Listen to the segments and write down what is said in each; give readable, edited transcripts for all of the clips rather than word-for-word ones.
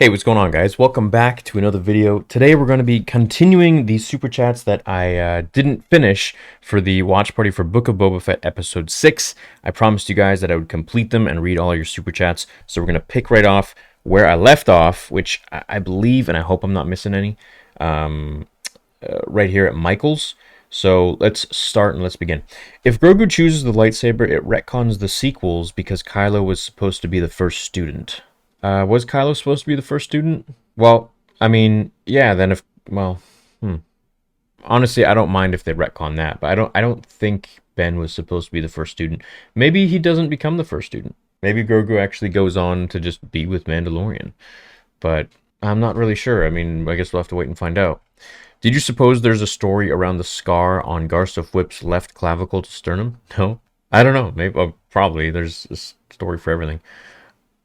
Hey, what's going on, guys? Welcome back to another video. Today we're going to be continuing the super chats that I didn't finish for the watch party for Book of Boba Fett episode 6. I promised you guys that I would complete them and read all your super chats, so we're going to pick right off where I left off, which I believe, and I hope I'm not missing any, right here at Michael's. So let's start and let's begin. If Grogu chooses the lightsaber, it retcons the sequels because Kylo was supposed to be the first student. Was Kylo supposed to be the first student? Well, I mean, yeah, then if, well, honestly, I don't mind if they retcon that, but I don't think Ben was supposed to be the first student. Maybe he doesn't become the first student. Maybe Grogu actually goes on to just be with Mandalorian. But I'm not really sure. I mean, I guess we'll have to wait and find out. Did you suppose there's a story around the scar on Garth Whip's left clavicle to sternum? No? I don't know. Maybe, probably. There's a story for everything.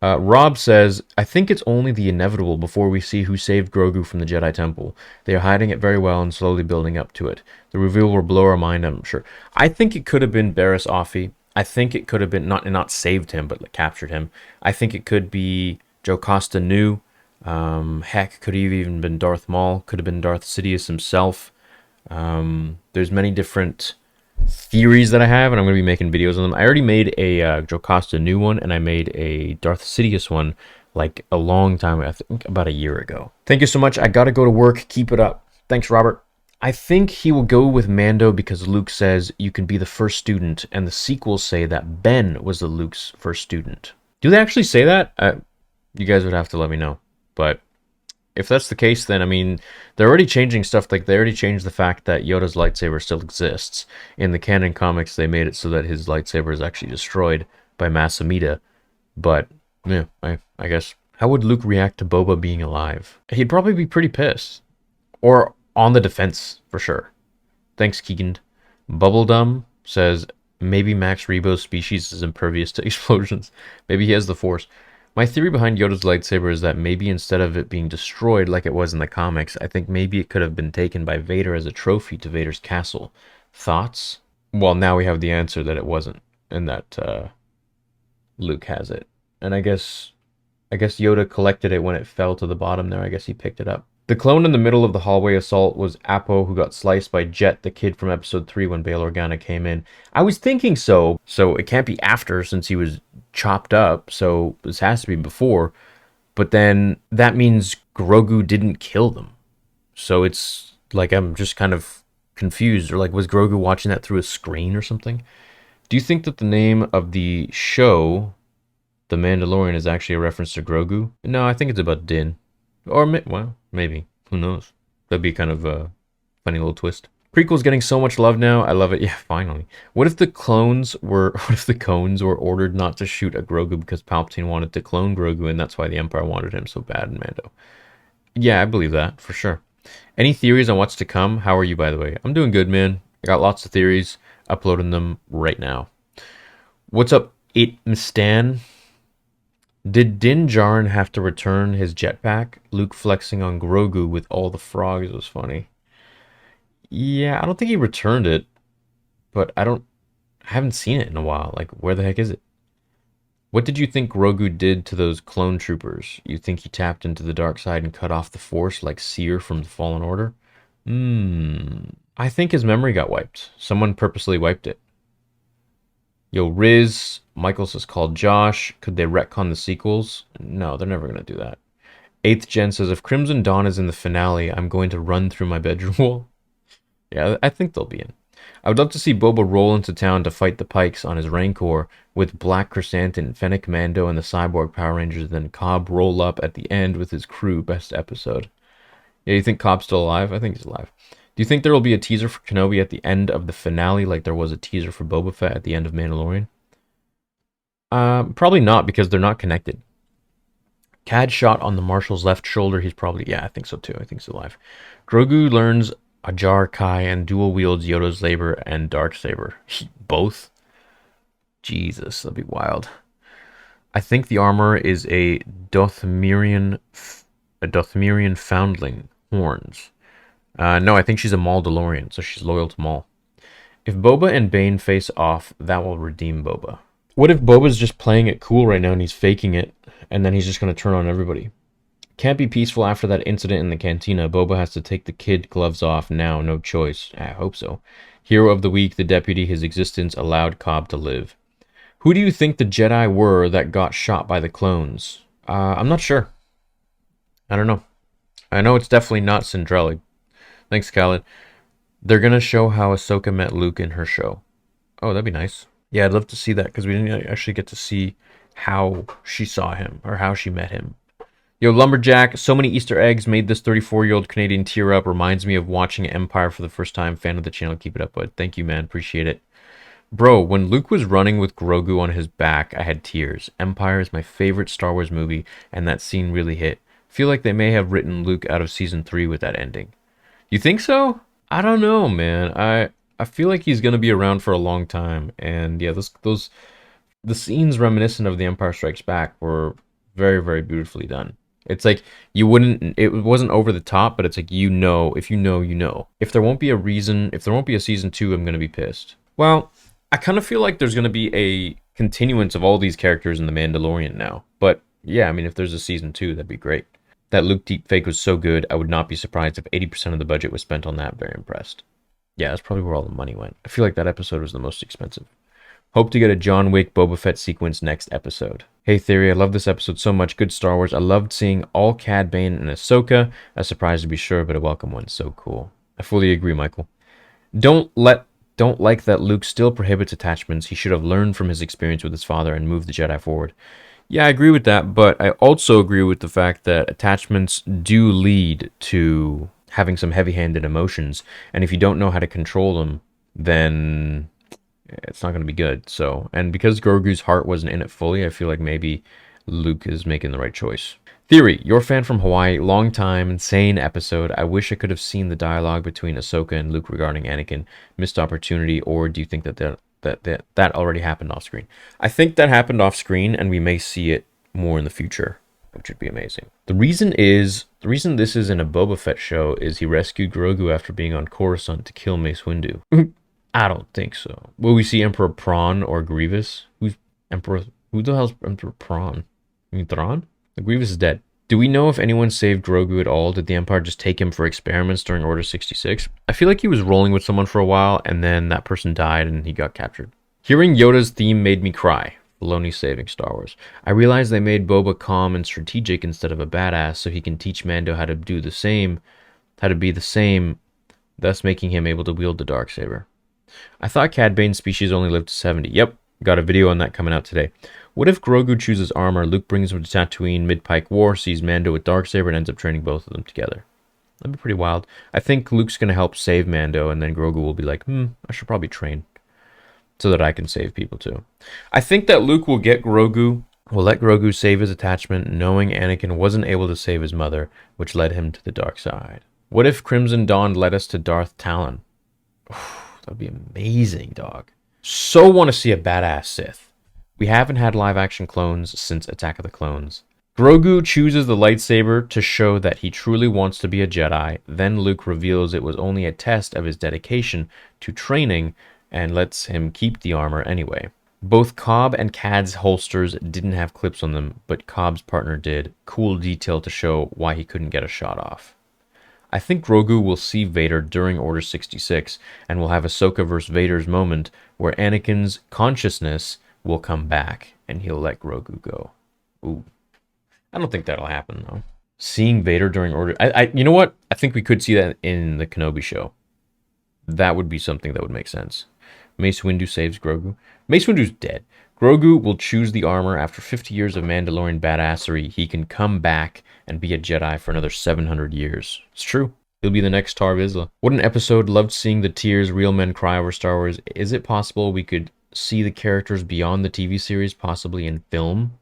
Rob says, I think it's only the inevitable before we see who saved Grogu from the Jedi Temple. They are hiding it very well and slowly building up to it. The reveal will blow our mind, I'm sure. I think it could have been Barriss Offee. I think it could have been, not saved him, but like, captured him. I think it could be Jocasta Nu. Heck, could have even been Darth Maul. Could have been Darth Sidious himself. There's many different theories that I have, and I'm going to be making videos on them. I already made a Jocasta Nu one, and I made a Darth Sidious one like a long time, I think about a year ago. Thank you so much. I got to go to work. Keep it up. Thanks, Robert. I think he will go with Mando because Luke says you can be the first student, and the sequels say that Ben was the Luke's first student. Do they actually say that? You guys would have to let me know. But if that's the case, then, I mean, they're already changing stuff. Like, they already changed the fact that Yoda's lightsaber still exists. In the canon comics, they made it so that his lightsaber is actually destroyed by Mas Amedda. But, yeah, I guess. How would Luke react to Boba being alive? He'd probably be pretty pissed. Or on the defense, for sure. Thanks, Keegan. Bubbledum says, maybe Max Rebo's species is impervious to explosions. Maybe he has the Force. My theory behind Yoda's lightsaber is that maybe instead of it being destroyed like it was in the comics, I think maybe it could have been taken by Vader as a trophy to Vader's castle. Thoughts? Well, now we have the answer that it wasn't, and that Luke has it. And I guess Yoda collected it when it fell to the bottom there. I guess he picked it up. The clone in the middle of the hallway assault was Apo, who got sliced by Jet, the kid from episode 3 when Bail Organa came in. I was thinking so it can't be after since he was chopped up, so this has to be before. But then that means Grogu didn't kill them. So it's like I'm just kind of confused. Or like, was Grogu watching that through a screen or something? Do you think that the name of the show, The Mandalorian, is actually a reference to Grogu? No, I think it's about Din. Or, well, maybe. Who knows? That'd be kind of a funny little twist. Prequel's getting so much love now. I love it. Yeah, finally. What if the cones were ordered not to shoot at Grogu because Palpatine wanted to clone Grogu, and that's why the Empire wanted him so bad in Mando? Yeah, I believe that, for sure. Any theories on what's to come? How are you, by the way? I'm doing good, man. I got lots of theories. Uploading them right now. What's up, Stan? Did Din Djarin have to return his jetpack? Luke flexing on Grogu with all the frogs was funny. Yeah, I don't think he returned it, but I haven't seen it in a while. Like, where the heck is it? What did you think Grogu did to those clone troopers? You think he tapped into the dark side and cut off the Force like Seer from the Fallen Order? I think his memory got wiped. Someone purposely wiped it. Yo, Riz, Michaels is called Josh. Could they retcon the sequels? No, they're never going to do that. 8th Gen says, if Crimson Dawn is in the finale, I'm going to run through my bedroom wall. Yeah, I think they'll be in. I would love to see Boba roll into town to fight the Pikes on his Rancor with Black Chrysanthemum, Fennec Mando, and the Cyborg Power Rangers, then Cobb roll up at the end with his crew. Best episode. Yeah, you think Cobb's still alive? I think he's alive. Do you think there will be a teaser for Kenobi at the end of the finale like there was a teaser for Boba Fett at the end of Mandalorian? Probably not, because they're not connected. Cad shot on the Marshal's left shoulder. He's probably... Yeah, I think so too. I think he's alive. Grogu learns Ajar Kai and dual wields Yoda's saber and Darksaber. Both? Jesus, that'd be wild. I think the armor is a Dothmerian foundling. Horns. No, I think she's a Maul-Delorian, so she's loyal to Maul. If Boba and Bane face off, that will redeem Boba. What if Boba's just playing it cool right now and he's faking it, and then he's just going to turn on everybody? Can't be peaceful after that incident in the cantina. Boba has to take the kid gloves off now. No choice. I hope so. Hero of the week, the deputy. His existence allowed Cobb to live. Who do you think the Jedi were that got shot by the clones? I'm not sure. I don't know. I know it's definitely not Cinderella. Thanks, Khaled. They're gonna show how Ahsoka met Luke in her show. Oh, that'd be nice. Yeah, I'd love to see that because we didn't actually get to see how she saw him or how she met him. Yo, Lumberjack, so many Easter eggs made this 34-year-old Canadian tear up. Reminds me of watching Empire for the first time. Fan of the channel. Keep it up, bud. Thank you, man. Appreciate it. Bro, when Luke was running with Grogu on his back, I had tears. Empire is my favorite Star Wars movie, and that scene really hit. Feel like they may have written Luke out of season 3 with that ending. You think so? I don't know, man. I feel like he's gonna be around for a long time, and yeah, those the scenes reminiscent of The Empire Strikes Back were very, very beautifully done. It's like you wouldn't, it wasn't over the top, but it's like, you know, if you know, you know. If there won't be a reason, if there won't be a season 2, I'm gonna be pissed. Well, I kind of feel like there's gonna be a continuance of all these characters in The Mandalorian now. But yeah, I mean, if there's a season 2, that'd be great. That Luke deepfake was so good, I would not be surprised if 80% of the budget was spent on that. Very impressed. Yeah, that's probably where all the money went. I feel like that episode was the most expensive. Hope to get a John Wick Boba Fett sequence next episode. Hey Theory, I love this episode so much. Good Star Wars. I loved seeing all Cad Bane and Ahsoka. A surprise to be sure, but a welcome one. So cool. I fully agree, Michael. Don't like that Luke still prohibits attachments. He should have learned from his experience with his father and moved the Jedi forward. Yeah, I agree with that, but I also agree with the fact that attachments do lead to having some heavy-handed emotions, and if you don't know how to control them, then it's not going to be good. So, and because Grogu's heart wasn't in it fully, I feel like maybe Luke is making the right choice. Theory, your fan from Hawaii, long time, insane episode. I wish I could have seen the dialogue between Ahsoka and Luke regarding Anakin. Missed opportunity, or do you think that already happened off screen? I think that happened off screen, and we may see it more in the future, which would be amazing. The reason this is in a Boba Fett show is he rescued Grogu after being on Coruscant to kill Mace Windu. I don't think so. Will we see Emperor Prawn or Grievous? Who's Emperor? Who the hell's Emperor Prawn? You mean Thrawn? Grievous is dead. Do we know if anyone saved Grogu at all? Did the Empire just take him for experiments during Order 66? I feel like he was rolling with someone for a while, and then that person died and he got captured. Hearing Yoda's theme made me cry. Filoni saving Star Wars. I realized they made Boba calm and strategic instead of a badass, so he can teach Mando how to be the same, thus making him able to wield the Darksaber. I thought Cad Bane's species only lived to 70. Yep, got a video on that coming out today. What if Grogu chooses armor, Luke brings him to Tatooine mid-Pike War, sees Mando with Darksaber, and ends up training both of them together? That'd be pretty wild. I think Luke's going to help save Mando, and then Grogu will be like, I should probably train so that I can save people too. I think that Luke will let Grogu save his attachment, knowing Anakin wasn't able to save his mother, which led him to the dark side. What if Crimson Dawn led us to Darth Talon? That'd be amazing, dog. So want to see a badass Sith. We haven't had live-action clones since Attack of the Clones. Grogu chooses the lightsaber to show that he truly wants to be a Jedi. Then Luke reveals it was only a test of his dedication to training and lets him keep the armor anyway. Both Cobb and Cad's holsters didn't have clips on them, but Cobb's partner did. Cool detail to show why he couldn't get a shot off. I think Grogu will see Vader during Order 66, and we'll have Ahsoka vs. Vader's moment where Anakin's consciousness will come back, and he'll let Grogu go. Ooh. I don't think that'll happen, though. Seeing Vader during Order... you know what? I think we could see that in the Kenobi show. That would be something that would make sense. Mace Windu saves Grogu. Mace Windu's dead. Grogu will choose the armor. After 50 years of Mandalorian badassery, he can come back and be a Jedi for another 700 years. It's true. He'll be the next Tar Vizsla. What an episode. Loved seeing the tears real men cry over Star Wars. Is it possible we could see the characters beyond the TV series, possibly in film?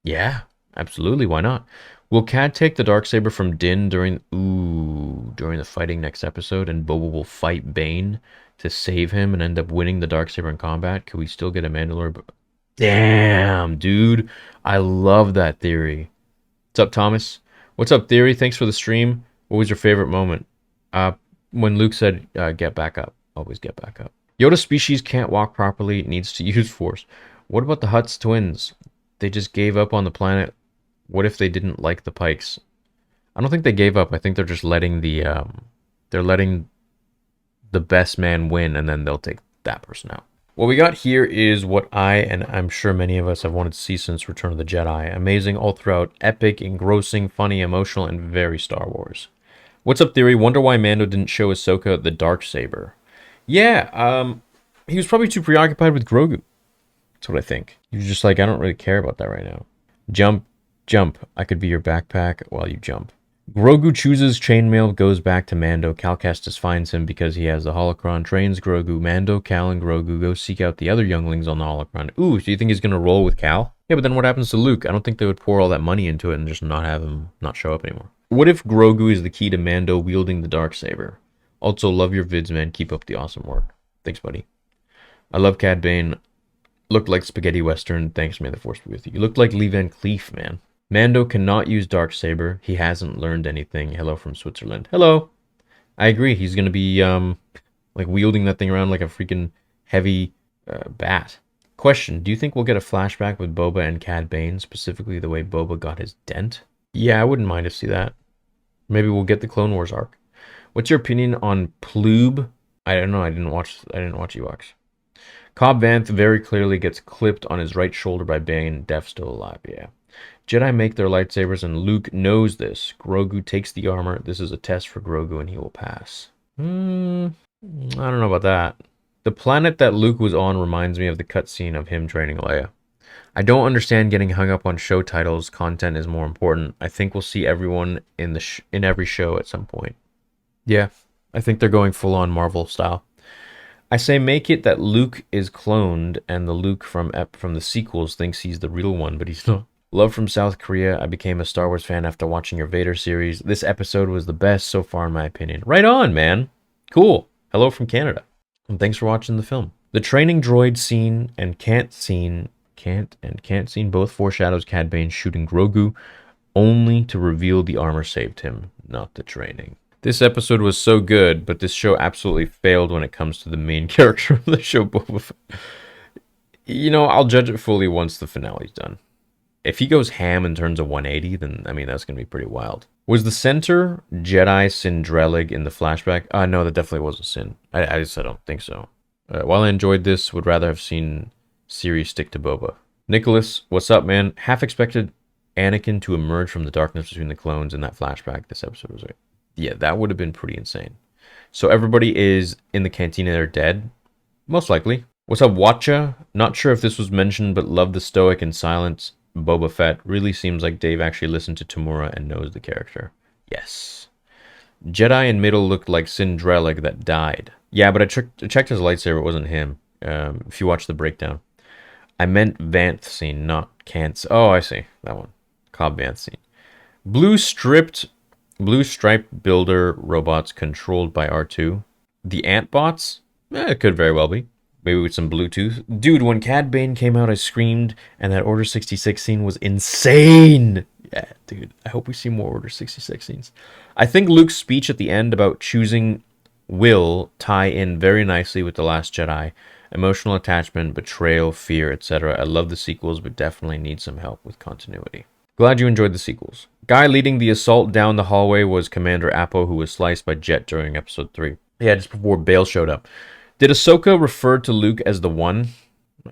Yeah, absolutely. Why not? Will Cad take the Darksaber from Din during the fighting next episode, and Boba will fight Bane to save him and end up winning the Darksaber in combat? Could we still get a Mandalore? Damn, dude. I love that theory. What's up, Thomas? What's up, Theory? Thanks for the stream. What was your favorite moment? When Luke said, get back up. Always get back up. Yoda species can't walk properly. It needs to use force. What about the Hutt's twins? They just gave up on the planet What if they didn't like the Pikes? I don't think they gave up. I think they're just letting they're letting the best man win, and then they'll take that person out. What we got here is what and I'm sure many of us have wanted to see since Return of the Jedi. Amazing all throughout, epic, engrossing, funny, emotional, and very Star Wars. What's up, Theory? Wonder why Mando didn't show Ahsoka the dark saber. Yeah, he was probably too preoccupied with Grogu. That's what I think. He was just like, I don't really care about that right now. Jump, jump. I could be your backpack while you jump. Grogu chooses chainmail, goes back to Mando. Cal Kestis finds him because he has the holocron, trains Grogu. Mando, Cal, and Grogu go seek out the other younglings on the holocron. Ooh, so you think he's going to roll with Cal? Yeah, but then what happens to Luke? I don't think they would pour all that money into it and just not have him not show up anymore. What if Grogu is the key to Mando wielding the darksaber? Also, love your vids, man. Keep up the awesome work. Thanks, buddy. I love Cad Bane. Looked like spaghetti western. Thanks, may the force be with you. You looked like Lee Van Cleef, man. Mando cannot use darksaber. He hasn't learned anything. Hello from Switzerland. Hello. I agree. He's gonna be like wielding that thing around like a freaking heavy bat. Question: do you think we'll get a flashback with Boba and Cad Bane, specifically the way Boba got his dent? Yeah, I wouldn't mind to see that. Maybe we'll get the Clone Wars arc. What's your opinion on Ploob? I don't know. I didn't watch Ewoks. Cobb Vanth very clearly gets clipped on his right shoulder by Bane. Death still alive. Yeah. Jedi make their lightsabers, and Luke knows this. Grogu takes the armor. This is a test for Grogu, and he will pass. I don't know about that. The planet that Luke was on reminds me of the cutscene of him training Leia. I don't understand getting hung up on show titles. Content is more important. I think we'll see everyone in in every show at some point. Yeah, I think they're going full on Marvel style. I say make it that Luke is cloned, and the Luke from the sequels thinks he's the real one, but he's not. Love from South Korea. I became a Star Wars fan after watching your Vader series. This episode was the best so far, in my opinion. Right on, man. Cool. Hello from Canada. And thanks for watching the film. The training droid scene and can't scene both foreshadows Cad Bane shooting Grogu, only to reveal the armor saved him, not the training. This episode was so good, but this show absolutely failed when it comes to the main character of the show, Boba Fett. You know, I'll judge it fully once the finale's done. If he goes ham and turns a 180, then, I mean, that's going to be pretty wild. Was the center Jedi Syndrelig in the flashback? No, that definitely wasn't Sin. I just I don't think so. While I enjoyed this, would rather have seen Siri stick to Boba. Nicholas, what's up, man? Half expected Anakin to emerge from the darkness between the clones in that flashback. This episode was right. Yeah, that would have been pretty insane. So everybody is in the cantina, they're dead? Most likely. What's up, Watcha? Not sure if this was mentioned, but love the stoic and silence Boba Fett. Really seems like Dave actually listened to Tamura and knows the character. Yes. Jedi in middle looked like Syndrelig that died. Yeah, but I checked his lightsaber. It wasn't him. If you watch the breakdown. I meant Vanth scene, not Kant's. Oh, I see. That one. Cobb Vanth scene. Blue striped builder robots controlled by R2. The ant bots? It could very well be. Maybe with some Bluetooth. Dude, when Cad Bane came out, I screamed, and that Order 66 scene was insane. Yeah, dude. I hope we see more Order 66 scenes. I think Luke's speech at the end about choosing will tie in very nicely with The Last Jedi. Emotional attachment, betrayal, fear, etc. I love the sequels, but definitely need some help with continuity. Glad you enjoyed the sequels. Guy leading the assault down the hallway was Commander Appo, who was sliced by Jet during Episode 3. Yeah, just before Bail showed up. Did Ahsoka refer to Luke as the One?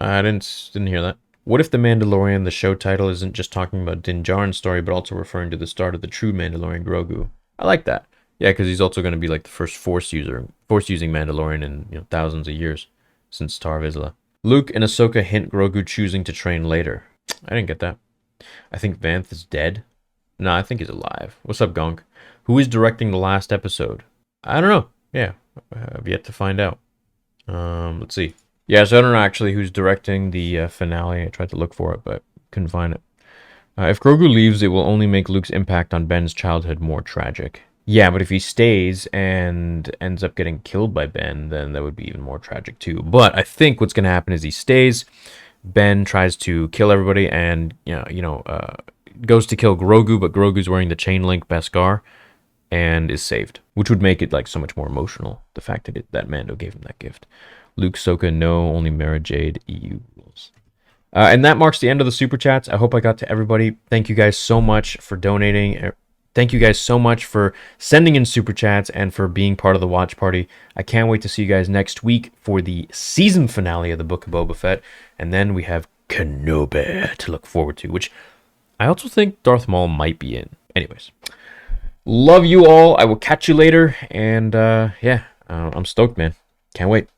I didn't hear that. What if The Mandalorian, the show title, isn't just talking about Din Djarin's story, but also referring to the start of the true Mandalorian Grogu? I like that. Yeah, because he's also going to be like the first Force-using Mandalorian in thousands of years since Tar Vizsla. Luke and Ahsoka hint Grogu choosing to train later. I didn't get that. I think Vanth is dead. No, I think he's alive. What's up, Gonk? Who is directing the last episode? I don't know. Yeah, I've yet to find out. Let's see. Yeah, so I don't know actually who's directing the finale. I tried to look for it, but couldn't find it. If Grogu leaves, it will only make Luke's impact on Ben's childhood more tragic. Yeah, but if he stays and ends up getting killed by Ben, then that would be even more tragic too. But I think what's going to happen is he stays. Ben tries to kill everybody and goes to kill Grogu, but Grogu's wearing the chain link Beskar and is saved, which would make it like so much more emotional. The fact that Mando gave him that gift. Luke, Ahsoka, no, only Mara Jade, EU rules. And that marks the end of the super chats. I hope I got to everybody. Thank you guys so much for donating. Thank you guys so much for sending in super chats and for being part of the watch party. I can't wait to see you guys next week for the season finale of the Book of Boba Fett. And then we have Kenobi to look forward to, which I also think Darth Maul might be in. Anyways, love you all. I will catch you later. And yeah, I'm stoked, man. Can't wait.